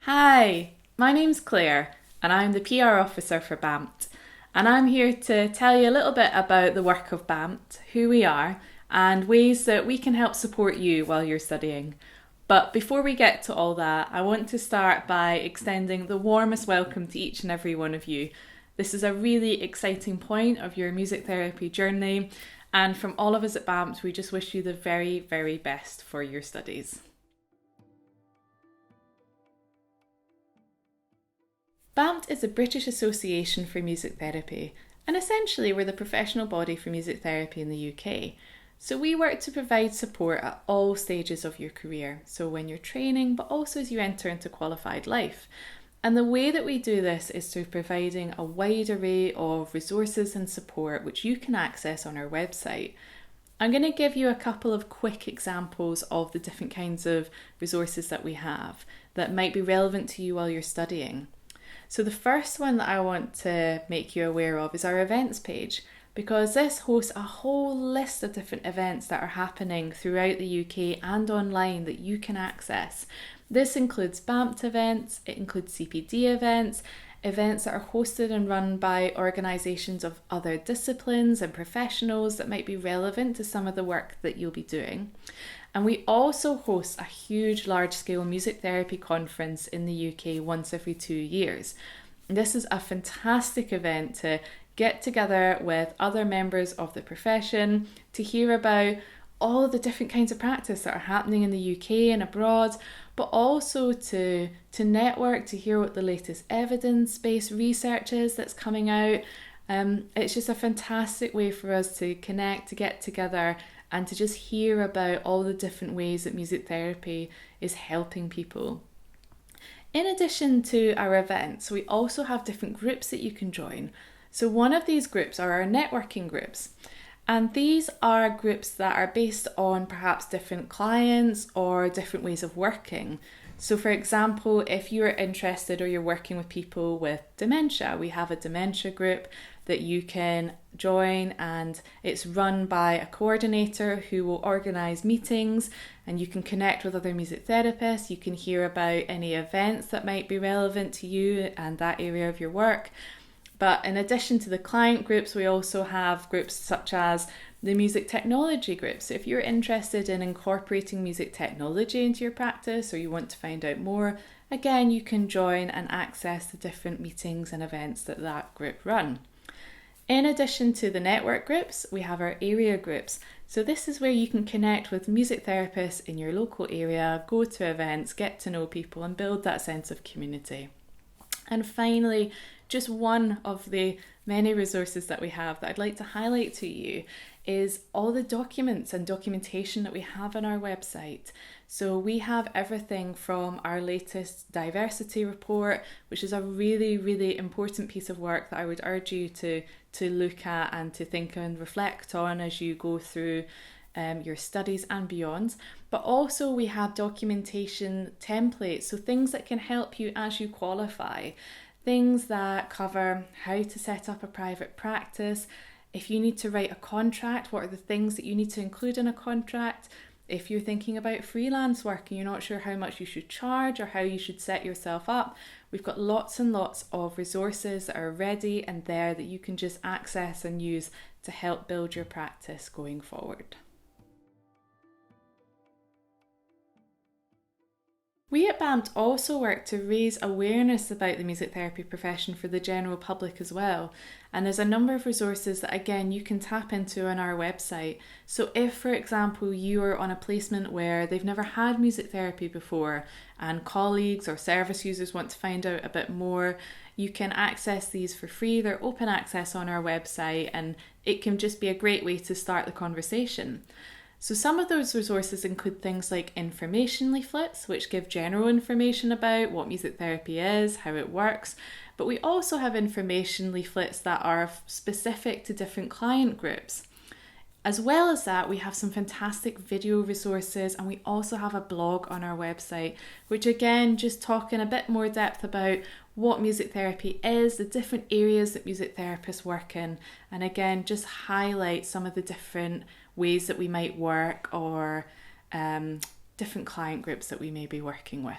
Hi, my name's Claire and I'm the PR officer for BAMT, and I'm here to tell you a little bit about the work of BAMT, who we are, and ways that we can help support you while you're studying. But before we get to all that, I want to start by extending the warmest welcome to each and every one of you. This is a really exciting point of your music therapy journey, and from all of us at BAMT, we just wish you the very, very best for your studies. BAMT is the British Association for Music Therapy, and essentially we're the professional body for music therapy in the UK. So we work to provide support at all stages of your career, so when you're training, but also as you enter into qualified life. And the way that we do this is through providing a wide array of resources and support which you can access on our website. I'm going to give you a couple of quick examples of the different kinds of resources that we have that might be relevant to you while you're studying. So the first one that I want to make you aware of is our events page, because this hosts a whole list of different events that are happening throughout the UK and online that you can access. This includes BAMT events, it includes CPD events, events that are hosted and run by organisations of other disciplines and professionals that might be relevant to some of the work that you'll be doing. And we also host a huge large-scale music therapy conference in the UK once every 2 years. This is a fantastic event to get together with other members of the profession to hear about all the different kinds of practice that are happening in the UK and abroad, but also to network, to hear what the latest evidence-based research is that's coming out. It's just a fantastic way for us to connect, to get together, and to just hear about all the different ways that music therapy is helping people. In addition to our events, we also have different groups that you can join. So one of these groups are our networking groups. And these are groups that are based on perhaps different clients or different ways of working. So for example, if you're interested or you're working with people with dementia, we have a dementia group that you can join, and it's run by a coordinator who will organise meetings, and you can connect with other music therapists. You can hear about any events that might be relevant to you and that area of your work. But in addition to the client groups, we also have groups such as the music technology groups. So if you're interested in incorporating music technology into your practice, or you want to find out more, again, you can join and access the different meetings and events that group run. In addition to the network groups, we have our area groups. So this is where you can connect with music therapists in your local area, go to events, get to know people, and build that sense of community. And finally, just one of the many resources that we have that I'd like to highlight to you is all the documents and documentation that we have on our website. So we have everything from our latest diversity report, which is a really, really important piece of work that I would urge you to look at and to think and reflect on as you go through your studies and beyond. But also we have documentation templates, so things that can help you as you qualify. Things that cover how to set up a private practice. If you need to write a contract, what are the things that you need to include in a contract? If you're thinking about freelance work and you're not sure how much you should charge or how you should set yourself up, we've got lots and lots of resources that are ready and there that you can just access and use to help build your practice going forward. We at BAMT also work to raise awareness about the music therapy profession for the general public as well. And there's a number of resources that, again, you can tap into on our website. So if, for example, you are on a placement where they've never had music therapy before and colleagues or service users want to find out a bit more, you can access these for free. They're open access on our website, and it can just be a great way to start the conversation. So some of those resources include things like information leaflets, which give general information about what music therapy is, how it works, but we also have information leaflets that are specific to different client groups. As well as that, we have some fantastic video resources, and we also have a blog on our website, which again, just talk in a bit more depth about what music therapy is, the different areas that music therapists work in, and again, just highlight some of the different ways that we might work or different client groups that we may be working with.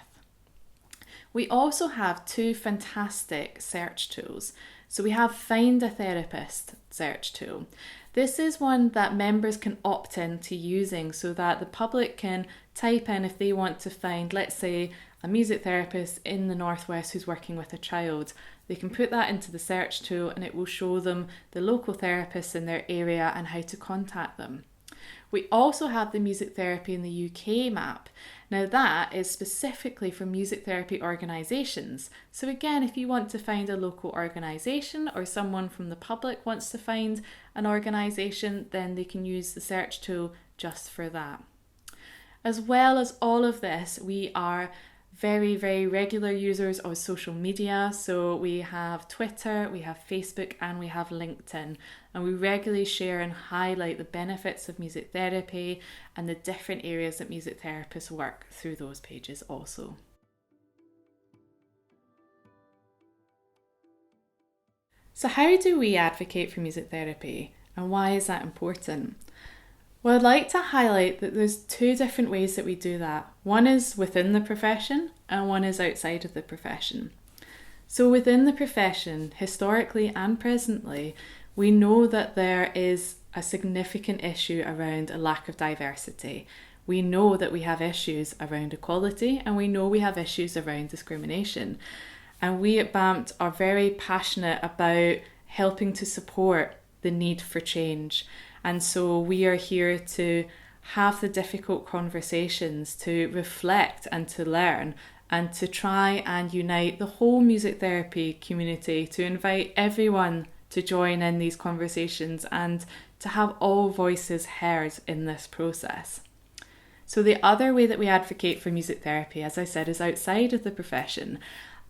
We also have two fantastic search tools. So we have Find a Therapist search tool. This is one that members can opt in to using so that the public can type in if they want to find, let's say, a music therapist in the Northwest who's working with a child. They can put that into the search tool and it will show them the local therapists in their area and how to contact them. We also have the Music Therapy in the UK map. Now that is specifically for music therapy organisations. So again, if you want to find a local organisation or someone from the public wants to find an organisation, then they can use the search tool just for that. As well as all of this, we are very, very regular users of social media. So we have Twitter, we have Facebook, and we have LinkedIn. And we regularly share and highlight the benefits of music therapy and the different areas that music therapists work through those pages also. So how do we advocate for music therapy, and why is that important? Well, I'd like to highlight that there's two different ways that we do that. One is within the profession and one is outside of the profession. So within the profession, historically and presently, we know that there is a significant issue around a lack of diversity. We know that we have issues around equality and we know we have issues around discrimination. And we at BAMT are very passionate about helping to support the need for change. And so we are here to have the difficult conversations, to reflect and to learn, and to try and unite the whole music therapy community, to invite everyone to join in these conversations and to have all voices heard in this process. So the other way that we advocate for music therapy, as I said, is outside of the profession.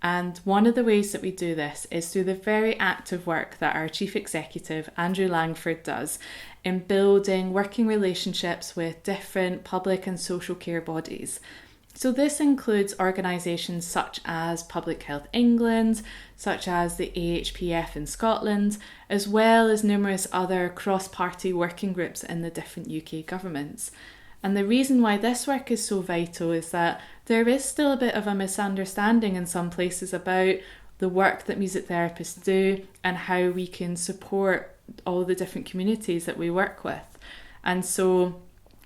And one of the ways that we do this is through the very active work that our Chief Executive, Andrew Langford, does in building working relationships with different public and social care bodies. So this includes organisations such as Public Health England, such as the AHPF in Scotland, as well as numerous other cross-party working groups in the different UK governments. And the reason why this work is so vital is that there is still a bit of a misunderstanding in some places about the work that music therapists do and how we can support all the different communities that we work with. And so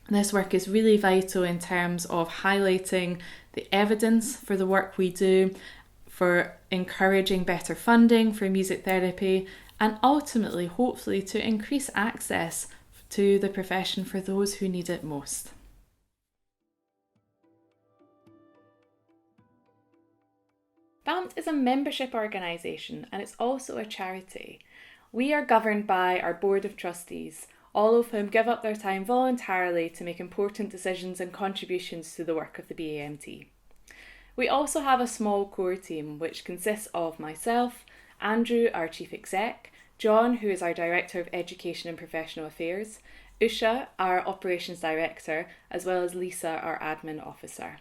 this work is really vital in terms of highlighting the evidence for the work we do, for encouraging better funding for music therapy, and ultimately, hopefully, to increase access to the profession for those who need it most. BAMT is a membership organisation and it's also a charity. We are governed by our Board of Trustees, all of whom give up their time voluntarily to make important decisions and contributions to the work of the BAMT. We also have a small core team which consists of myself, Andrew, our Chief Exec, John, who is our Director of Education and Professional Affairs, Usha, our Operations Director, as well as Lisa, our Admin Officer.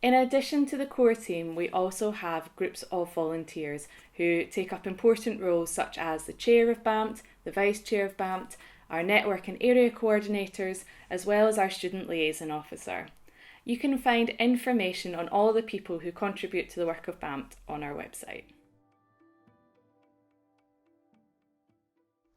In addition to the core team, we also have groups of volunteers who take up important roles such as the Chair of BAMT, the Vice Chair of BAMT, our network and area coordinators, as well as our Student Liaison Officer. You can find information on all the people who contribute to the work of BAMT on our website.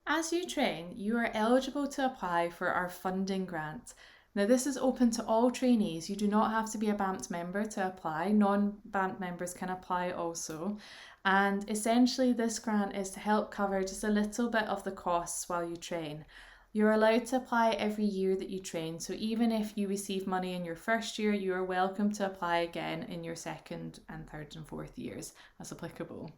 As you train, you are eligible to apply for our funding grant. Now this is open to all trainees. You do not have to be a BAMT member to apply. Non-BAMT members can apply also. And essentially this grant is to help cover just a little bit of the costs while you train. You're allowed to apply every year that you train. So even if you receive money in your first year, you are welcome to apply again in your second and third and fourth years as applicable.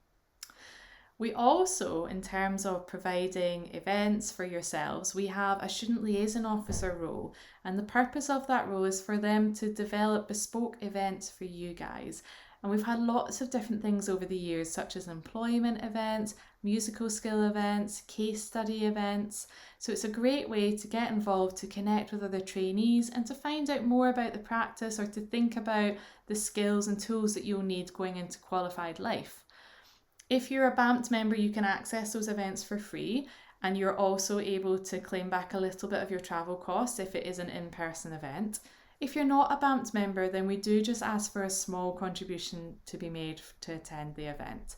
We also, in terms of providing events for yourselves, we have a Student Liaison Officer role, and the purpose of that role is for them to develop bespoke events for you guys. And we've had lots of different things over the years, such as employment events, musical skill events, case study events. So it's a great way to get involved, to connect with other trainees and to find out more about the practice or to think about the skills and tools that you'll need going into qualified life. If you're a BAMT member, you can access those events for free, and you're also able to claim back a little bit of your travel costs if it is an in-person event. If you're not a BAMT member, then we do just ask for a small contribution to be made to attend the event.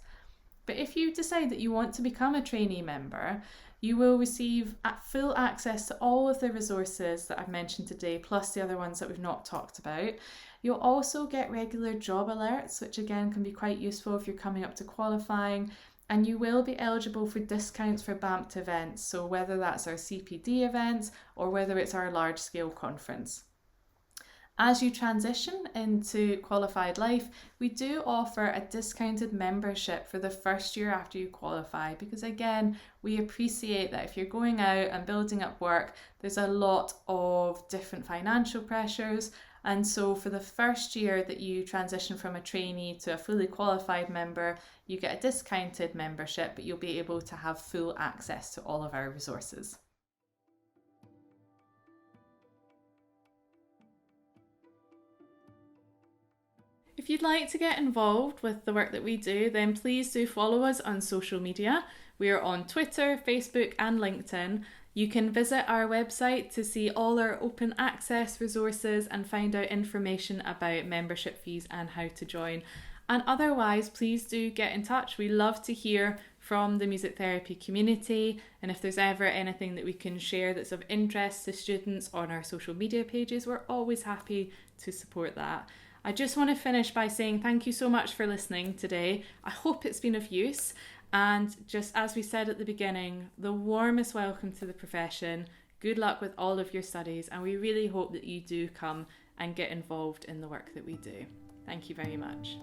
But if you decide that you want to become a trainee member, you will receive full access to all of the resources that I've mentioned today, plus the other ones that we've not talked about. You'll also get regular job alerts, which again can be quite useful if you're coming up to qualifying, and you will be eligible for discounts for BAMT events, so whether that's our CPD events or whether it's our large-scale conference. As you transition into qualified life, we do offer a discounted membership for the first year after you qualify, because again, we appreciate that if you're going out and building up work, there's a lot of different financial pressures. And so for the first year that you transition from a trainee to a fully qualified member, you get a discounted membership, but you'll be able to have full access to all of our resources. If you'd like to get involved with the work that we do, then please do follow us on social media. We are on Twitter, Facebook and LinkedIn. You can visit our website to see all our open access resources and find out information about membership fees and how to join. And otherwise, please do get in touch. We love to hear from the music therapy community, and if there's ever anything that we can share that's of interest to students on our social media pages, we're always happy to support that. I just want to finish by saying thank you so much for listening today. I hope it's been of use. And just as we said at the beginning, the warmest welcome to the profession. Good luck with all of your studies. And we really hope that you do come and get involved in the work that we do. Thank you very much.